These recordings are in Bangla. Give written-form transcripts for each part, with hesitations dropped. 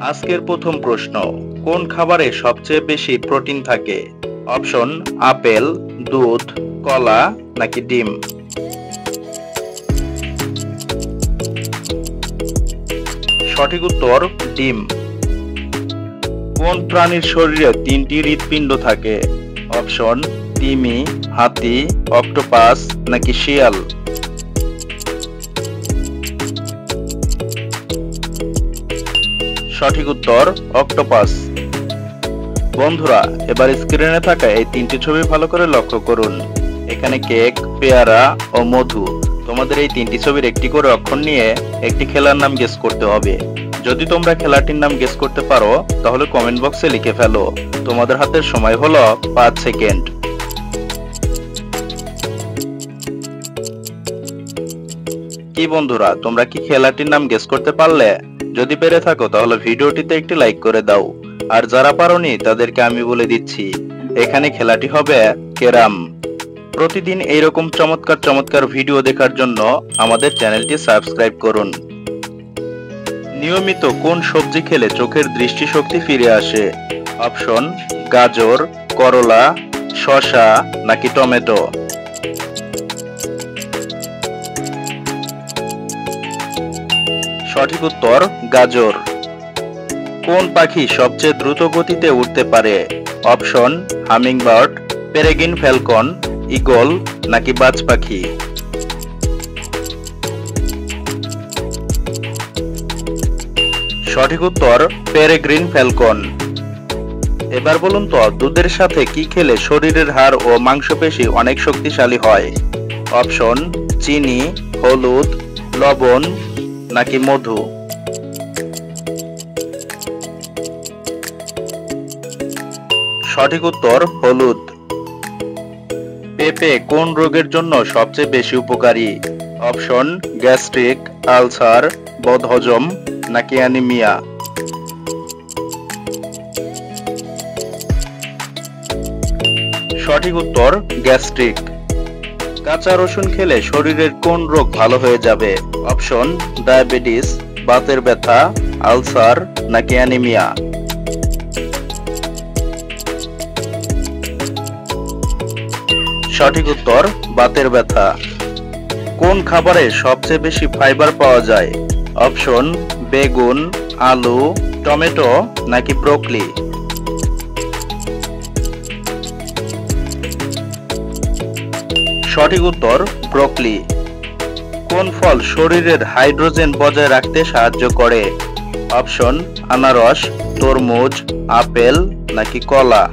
আজকের প্রথম প্রশ্ন, কোন খাবারে সবচেয়ে বেশি প্রোটিন থাকে? অপশন আপেল, দুধ, কলা নাকি ডিম? সঠিক উত্তর ডিম। কোন প্রাণীর শরীরে 3টি হৃৎপিণ্ড থাকে? অপশন তিমি, হাতি, অক্টোপাস নাকি শিয়াল? সঠিক উত্তর অক্টোপাস। বন্ধুরা, এবার স্ক্রিনে থাকা এই 3টি ছবি ভালো করে লক্ষ্য করুন। এখানে কেক, পেয়ারা ও মধু। তোমাদের এই 3টি ছবির একটি করে অক্ষর নিয়ে একটি খেলার নাম গেস করতে হবে। যদি তোমরা খেলাটির নাম গেস করতে পারো তাহলে কমেন্ট বক্সে লিখে ফেলো। তোমাদের হাতের সময় হলো 5 সেকেন্ড। কি বন্ধুরা, তোমরা কি খেলাটির নাম গেস করতে পারলে? যদি পেরে থাকো তাহলে ভিডিওটিতে একটি লাইক করে দাও। আর যারা পারোনি তাদেরকে আমি বলে দিচ্ছি, এখানে খেলাটি হবে ক্যারাম। প্রতিদিন এইরকম চমৎকার চমৎকার ভিডিও দেখার জন্য আমাদের চ্যানেলটি সাবস্ক্রাইব করুন। নিয়মিত কোন সবজি খেলে চোখের দৃষ্টিশক্তি ফিরে আসে? অপশন গাজর, করলা, শসা নাকি টমেটো? সঠিক উত্তর গাজর। কোন পাখি সবচেয়ে দ্রুত গতিতে উড়তে পারে? Option hummingbird, peregrine Falcon, eagle নাকি বাজ পাখি? সঠিক উত্তর পেরেগ্রিন ফ্যালকন। এবার বলুন তো, দুধের সাথে কি খেলে শরীরের হাড় ও মাংসপেশি অনেক শক্তিশালী হয়? অপশন চিনি, হলুদ, লবণ নাকি মধু? সঠিক উত্তর হলুদ। পেঁপে কোন রোগের জন্য সবচেয়ে বেশি উপকারী? অপশন গ্যাস্ট্রিক, আলসার, বদহজম নাকি অ্যানিমিয়া? সঠিক উত্তর গ্যাস্ট্রিক। কাঁচা রসুন খেলে শরীরের কোন রোগ ভালো হয়ে যাবে? অপশন ডায়াবেটিস, বাতের ব্যথা, আলসার নাকি অ্যানিমিয়া? সঠিক উত্তর বাতের ব্যথা। কোন খাবারে সবচেয়ে বেশি ফাইবার পাওয়া যায়? অপশন বেগুন, আলু, টমেটো নাকি ব্রোকলি? সঠিক উত্তর ব্রোকলি। কোন ফল শরীরের হাইড্রোজেন বজায় রাখতে সাহায্য করে? অপশন আনারস, তরমুজ, আপেল নাকি কলা?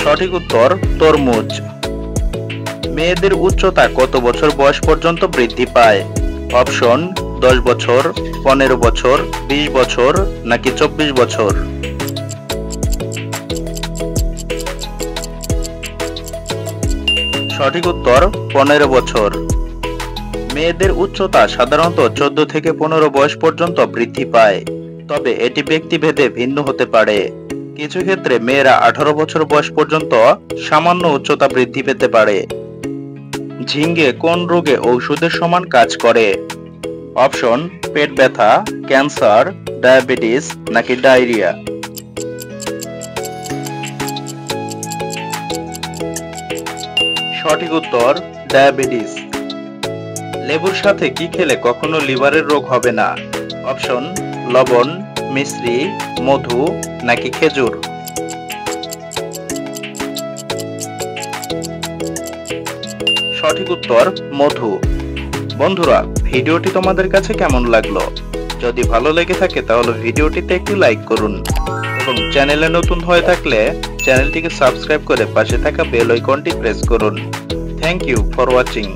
সঠিক উত্তর তরমুজ। মেয়েদের উচ্চতা কত বছর বয়স পর্যন্ত বৃদ্ধি পায়? অপশন 10 বছর, 15 বছর, 20 বছর নাকি 24 বছর? সঠিক উত্তর 15 বছর। মেয়েদের উচ্চতা সাধারণত 14 থেকে 15 বয়স পর্যন্ত বৃদ্ধি পায়, তবে এটি ব্যক্তিভেদে ভিন্ন হতে পারে। কিছু ক্ষেত্রে মেয়েরা 18 বছর বয়স পর্যন্ত সামান্য উচ্চতা বৃদ্ধি পেতে পারে। ঝিঙ্গে কোন রোগে ঔষধের সমান কাজ করে? অপশন পেট ব্যথা, ক্যান্সার, ডায়াবেটিস নাকি ডায়রিয়া? সঠিক উত্তর ডায়াবেটিস। লেবুর সাথে কি খেলে কখনো লিভারের রোগ হবে না? অপশন লবণ, মিশ্রি, মধু নাকি খেজুর? সঠিক উত্তর মধু। বন্ধুরা, ভিডিওটি তোমাদের কাছে কেমন লাগলো? যদি ভালো লেগে থাকে তাহলে ভিডিওটিতে একটি লাইক করুন এবং চ্যানেলে নতুন হয়ে থাকলে চ্যানেলটিকে সাবস্ক্রাইব করে পাশে থাকা বেল আইকনটি প্রেস করুন। Thank you for watching.